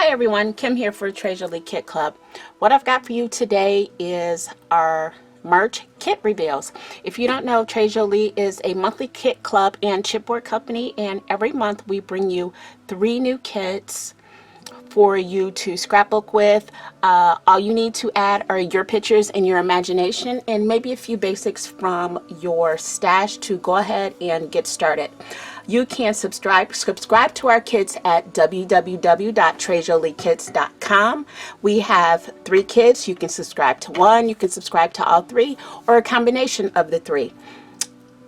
Hi everyone, Kim here for Treasure Lee Kit Club. What I've got for you today is our March kit reveals. If you don't know, Treasure Lee is a monthly kit club and chipboard company, and every month we bring you 3 new kits for you to scrapbook with. All you need to add are your pictures and your imagination and maybe a few basics from your stash to go ahead and get started. You can subscribe to our kits at www.treasureleekits.com. We have 3 kits. You can subscribe to one, you can subscribe to all 3, or a combination of the 3.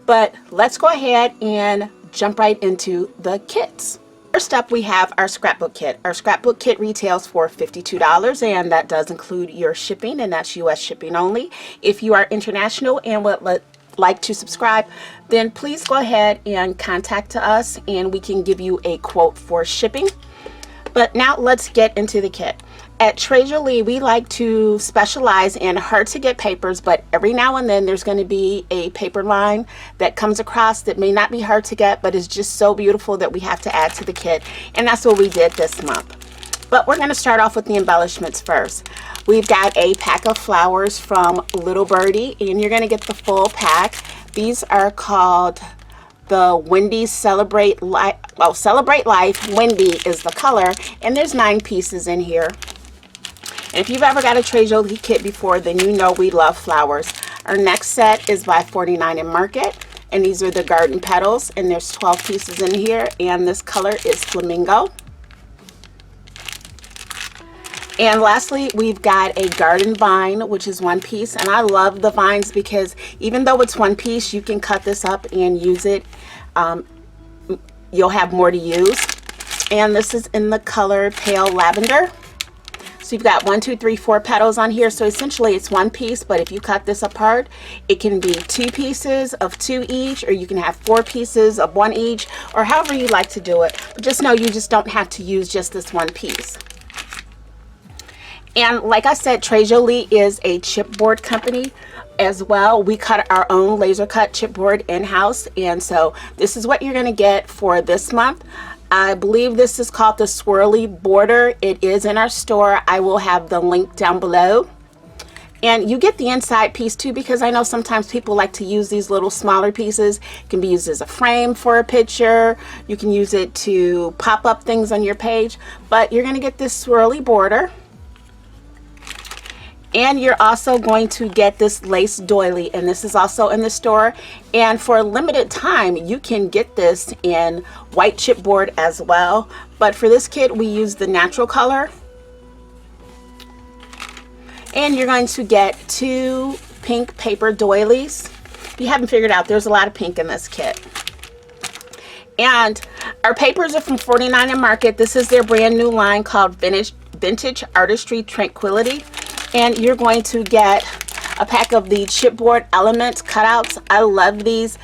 But let's go ahead and jump right into the kits. First up, we have our scrapbook kit. Our scrapbook kit retails for $52, and that does include your shipping, and that's US shipping only. If you are international and would like to subscribe, then please go ahead and contact us and we can give you a quote for shipping. But now let's get into the kit. At Treasure Lee, we like to specialize in hard to get papers, but every now and then there's going to be a paper line that comes across that may not be hard to get, but is just so beautiful that we have to add to the kit. And that's what we did this month. But we're going to start off with the embellishments first. We've got a pack of flowers from Little Birdie, and you're going to get the full pack. These are called the Wendy Celebrate Life. Well, Celebrate Life. Wendy is the color, and there's 9 pieces in here. And if you've ever got a Treasure Lee kit before, then you know we love flowers. Our next set is by 49 and Market, and these are the garden petals, and there's 12 pieces in here, and this color is Flamingo. And lastly, we've got a garden vine, which is 1 piece, and I love the vines because even though it's 1 piece, you can cut this up and use it. You'll have more to use. And this is in the color Pale Lavender. So you've got 1, 2, 3, 4 petals on here. So essentially it's 1 piece, but if you cut this apart, it can be 2 pieces of 2 each, or you can have 4 pieces of 1 each, or however you like to do it. But just know you just don't have to use just this 1 piece. And like I said, Treasure Lee is a chipboard company as well. We cut our own laser cut chipboard in-house, and so this is what you're going to get for this month. I believe this is called the swirly border. It is in our store. I will have the link down below. And you get the inside piece too, because I know sometimes people like to use these little smaller pieces. It can be used as a frame for a picture. You can use it to pop up things on your page, but you're going to get this swirly border. And you're also going to get this lace doily, and this is also in the store. And for a limited time, you can get this in white chipboard as well. But for this kit, we use the natural color. And you're going to get 2 pink paper doilies. If you haven't figured out, there's a lot of pink in this kit. And our papers are from 49 and Market. This is their brand new line called Vintage Artistry Tranquility. And you're going to get a pack of the chipboard elements cutouts. I love these.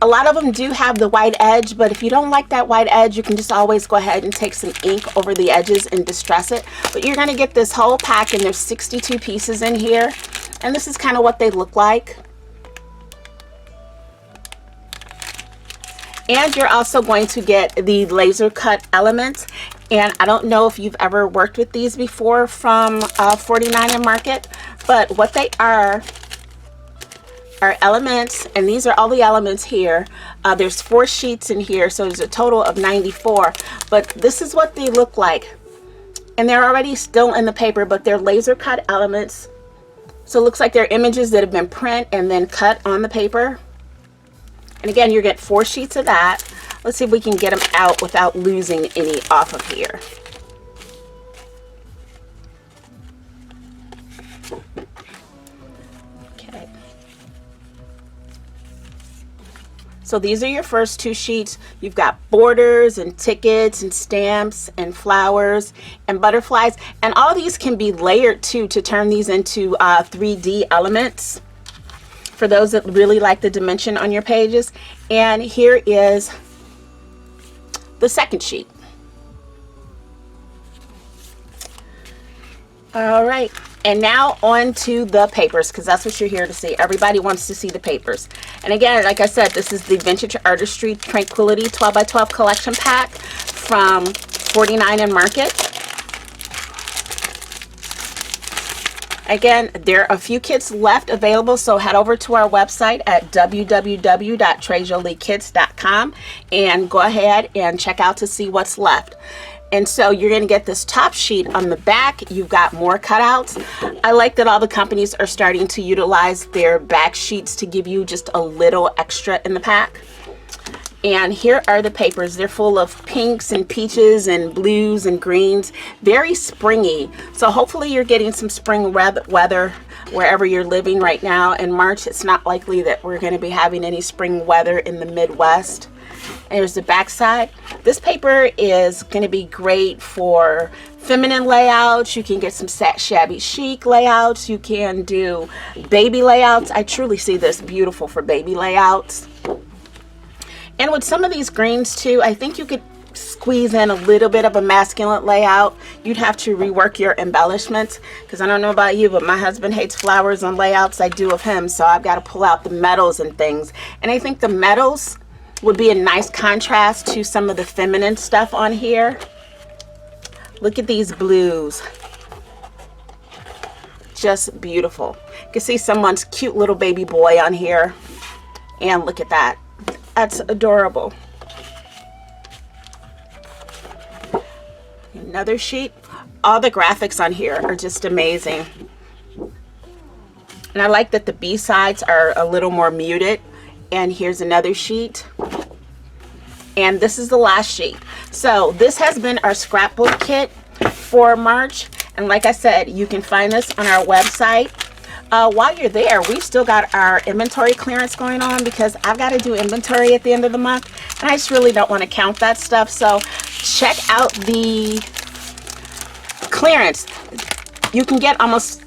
A lot of them do have the white edge, but if you don't like that white edge, you can just always go ahead and take some ink over the edges and distress it. But you're going to get this whole pack, and there's 62 pieces in here. And this is kind of what they look like. And you're also going to get the laser cut elements. And I don't know if you've ever worked with these before from 49 and Market, but what they are elements, and these are all the elements here. There's 4 sheets in here, so there's a total of 94. But this is what they look like. And they're already still in the paper, but they're laser cut elements. So it looks like they're images that have been printed and then cut on the paper. And again, you get 4 sheets of that. Let's see if we can get them out without losing any off of here. Okay. So these are your first 2 sheets. You've got borders and tickets and stamps and flowers and butterflies. And all these can be layered too to turn these into 3D elements, for those that really like the dimension on your pages. And here is the second sheet. All right, and now on to the papers, because that's what you're here to see. Everybody wants to see the papers. And again, like I said, this is the Vintage Artistry Tranquility 12 by 12 collection pack from 49 and Market. Again, there are a few kits left available, so head over to our website at www.trejoliekids.com and go ahead and check out to see what's left. And so you're going to get this top sheet on the back. You've got more cutouts. I like that all the companies are starting to utilize their back sheets to give you just a little extra in the pack. And here are the papers. They're full of pinks and peaches and blues and greens. Very springy. So hopefully you're getting some spring weather wherever you're living right now. In March, it's not likely that we're going to be having any spring weather in the Midwest. And here's the back side. This paper is going to be great for feminine layouts. You can get some shabby chic layouts. You can do baby layouts. I truly see this beautiful for baby layouts. And with some of these greens too, I think you could squeeze in a little bit of a masculine layout. You'd have to rework your embellishments, because I don't know about you, but my husband hates flowers on layouts. I do of him, so I've got to pull out the metals and things. And I think the metals would be a nice contrast to some of the feminine stuff on here. Look at these blues. Just beautiful. You can see someone's cute little baby boy on here. And look at that. That's adorable. Another sheet. All the graphics on here are just amazing. And I like that the B-sides are a little more muted. And here's another sheet. And this is the last sheet. So this has been our scrapbook kit for March. And like I said, you can find this on our website. While you're there, we've still got our inventory clearance going on, because I've got to do inventory at the end of the month. And I just really don't want to count that stuff. So check out the clearance. You can get almost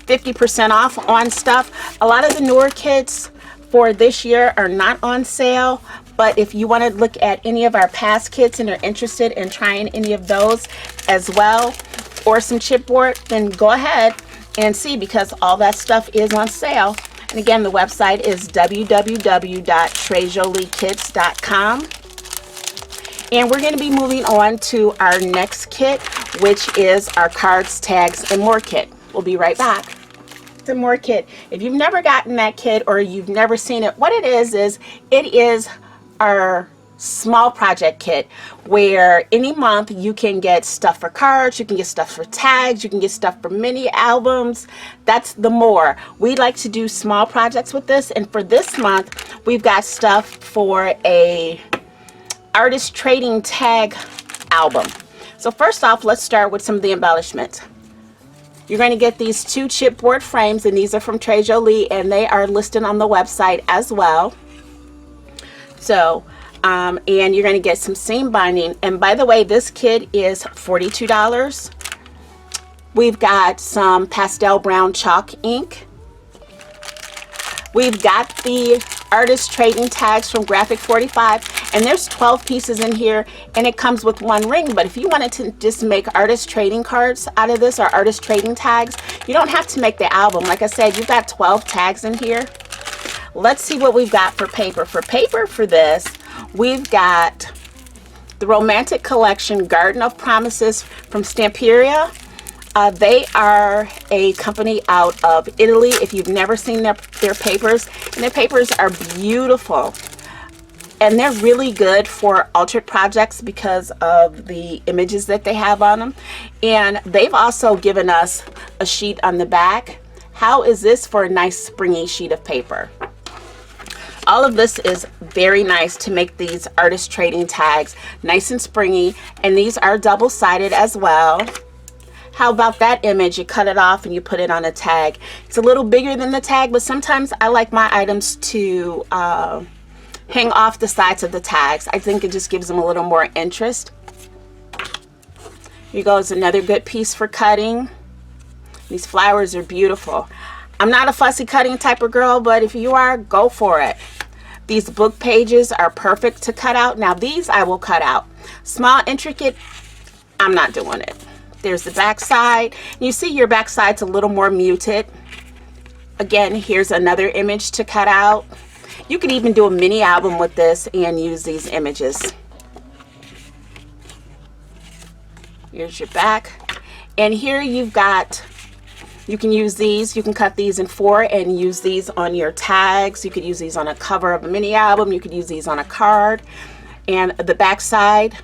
50% off on stuff. A lot of the newer kits for this year are not on sale, but if you want to look at any of our past kits and are interested in trying any of those as well, or some chipboard, then go ahead and see, because all that stuff is on sale. And again, the website is www.trejoliekids.com. And we're going to be moving on to our next kit, which is our cards, tags, and more kit. We'll be right back. The more kit. If you've never gotten that kit or you've never seen it, what it is it is our small project kit, where any month you can get stuff for cards, you can get stuff for tags, you can get stuff for mini albums. That's the more. We like to do small projects with this, and for this month we've got stuff for a artist trading tag album. So first off, let's start with some of the embellishments. You're going to get these 2 chipboard frames, and these are from Trey Jolie, and they are listed on the website as well. So, and you're going to get some seam binding. And by the way, this kit is $42. We've got some pastel brown chalk ink. We've got the artist trading tags from Graphic 45, and there's 12 pieces in here, and it comes with 1 ring. But if you wanted to just make artist trading cards out of this, or artist trading tags, you don't have to make the album. Like I said, you've got 12 tags in here. Let's see what we've got for paper. For paper for this, we've got the Romantic Collection Garden of Promises from Stamperia. They are a company out of Italy. If you've never seen their papers, and their papers are beautiful. And they're really good for altered projects because of the images that they have on them. And they've also given us a sheet on the back. How is this for a nice springy sheet of paper? All of this is very nice to make these artist trading tags nice and springy. And these are double-sided as well. How about that image? You cut it off and you put it on a tag. It's a little bigger than the tag, but sometimes I like my items to hang off the sides of the tags. I think it just gives them a little more interest. Here goes another good piece for cutting. These flowers are beautiful. I'm not a fussy cutting type of girl, but if you are, go for it. These book pages are perfect to cut out. Now these I will cut out. Small, intricate, I'm not doing it. There's the back side. You see your back side's a little more muted. Again, here's another image to cut out. You can even do a mini album with this and use these images. Here's your back. And here you've got You can use these, you can cut these in 4 and use these on your tags. You could use these on a cover of a mini album. You could use these on a card. And the back side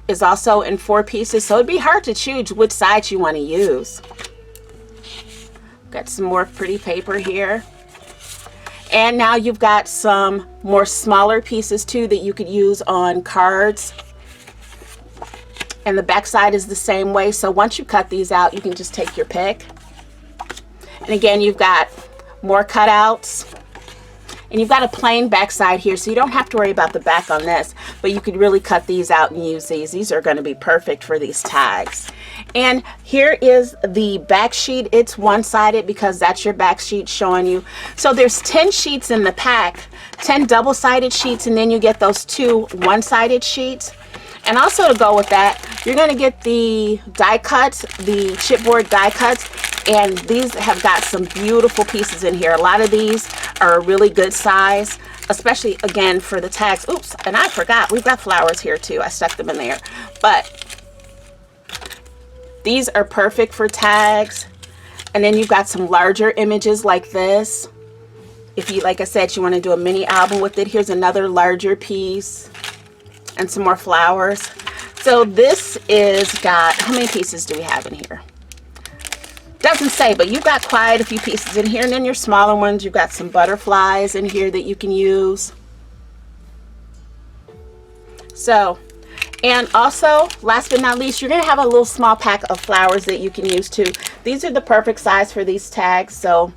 is also in 4 pieces, so it'd be hard to choose which side you want to use. Got some more pretty paper here. And now you've got some more smaller pieces too that you could use on cards. And the back side is the same way, so once you cut these out, you can just take your pick. And again, you've got more cutouts. And you've got a plain back side here, so you don't have to worry about the back on this, but you could really cut these out and use these. These are going to be perfect for these tags. And here is the back sheet. It's one-sided because that's your back sheet showing you. So there's 10 sheets in the pack, 10 double-sided sheets, and then you get those 2 one-sided sheets. And also to go with that, you're going to get the die cuts, the chipboard die cuts, and these have got some beautiful pieces in here. A lot of these are a really good size, especially again for the tags. Oops, and I forgot, we've got flowers here too. I stuck them in there. But these are perfect for tags. And then you've got some larger images like this. If you, like I said, you want to do a mini album with it, here's another larger piece and some more flowers. So this is got, how many pieces do we have in here? Doesn't say, but you've got quite a few pieces in here. And then your smaller ones, you've got some butterflies in here that you can use. So, and also, last but not least, you're going to have a little small pack of flowers that you can use too. These are the perfect size for these tags, so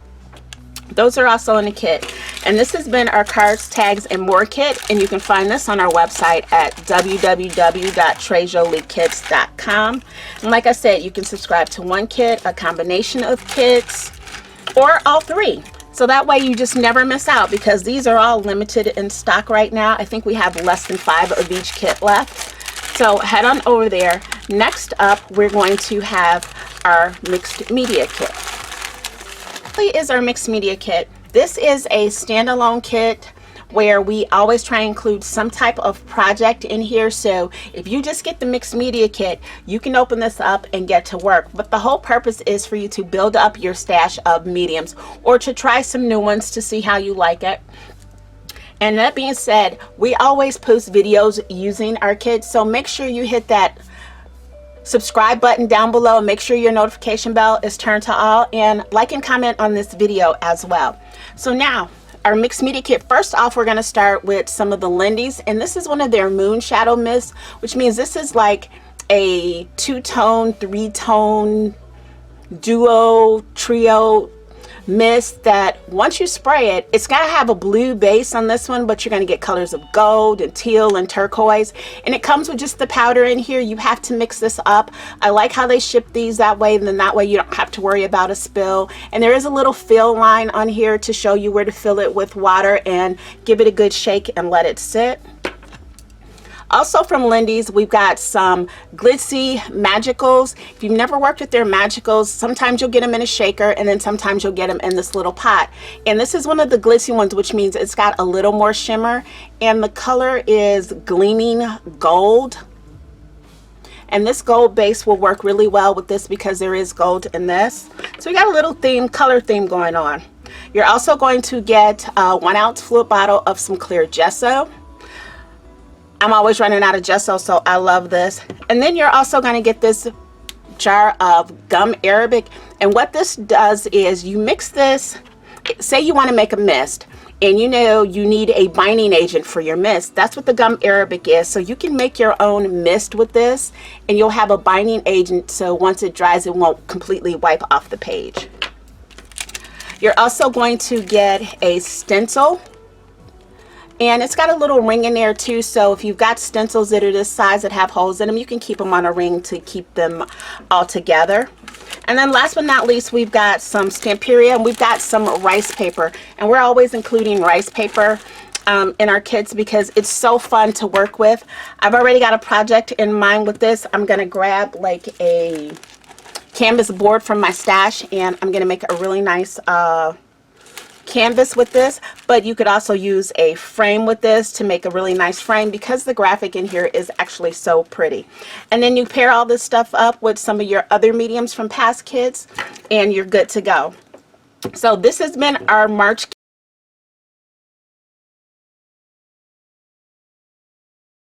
those are also in the kit. And this has been our cards, tags, and more kit, and you can find this on our website at www.trejoliekits.com. And like I said, you can subscribe to one kit, a combination of kits, or all 3. So that way you just never miss out, because these are all limited in stock right now. I think we have less than 5 of each kit left. So head on over there. Next up, we're going to have our mixed media kit. Is our mixed media kit. This is a standalone kit where we always try and include some type of project in here. So if you just get the mixed media kit, you can open this up and get to work. But the whole purpose is for you to build up your stash of mediums or to try some new ones to see how you like it. And that being said, we always post videos using our kits, so make sure you hit that subscribe button down below. Make sure your notification bell is turned to all, and like and comment on this video as well. So now our mixed media kit, first off, we're going to start with some of the Lindy's, and this is one of their moon shadow mists, which means this is like a 2-tone, 3-tone duo, trio mist that once you spray it, it's got to have a blue base on this one, but you're going to get colors of gold and teal and turquoise, and it comes with just the powder in here. You have to mix this up. I like how they ship these that way, and then that way you don't have to worry about a spill. And there is a little fill line on here to show you where to fill it with water and give it a good shake and let it sit. Also from Lindy's, we've got some glitzy magicals. If you've never worked with their magicals, sometimes you'll get them in a shaker, and then sometimes you'll get them in this little pot. And this is one of the glitzy ones, which means it's got a little more shimmer, and the color is gleaming gold. And this gold base will work really well with this because there is gold in this. So we got a little theme, color theme going on. You're also going to get a 1-ounce fluid bottle of some clear gesso. I'm always running out of gesso, so I love this. And then you're also going to get this jar of gum arabic. And what this does is you mix this, say you want to make a mist, and you know you need a binding agent for your mist. That's what the gum arabic is. So you can make your own mist with this, and you'll have a binding agent, so once it dries, it won't completely wipe off the page. You're also going to get a stencil. And it's got a little ring in there too, so if you've got stencils that are this size that have holes in them, you can keep them on a ring to keep them all together. And then last but not least, we've got some Stamperia, and we've got some rice paper. And we're always including rice paper in our kits because it's so fun to work with. I've already got a project in mind with this. I'm going to grab like a canvas board from my stash, and I'm going to make a really nice canvas with this, but you could also use a frame with this to make a really nice frame because the graphic in here is actually so pretty. And then you pair all this stuff up with some of your other mediums from past kits, and you're good to go. So this has been our March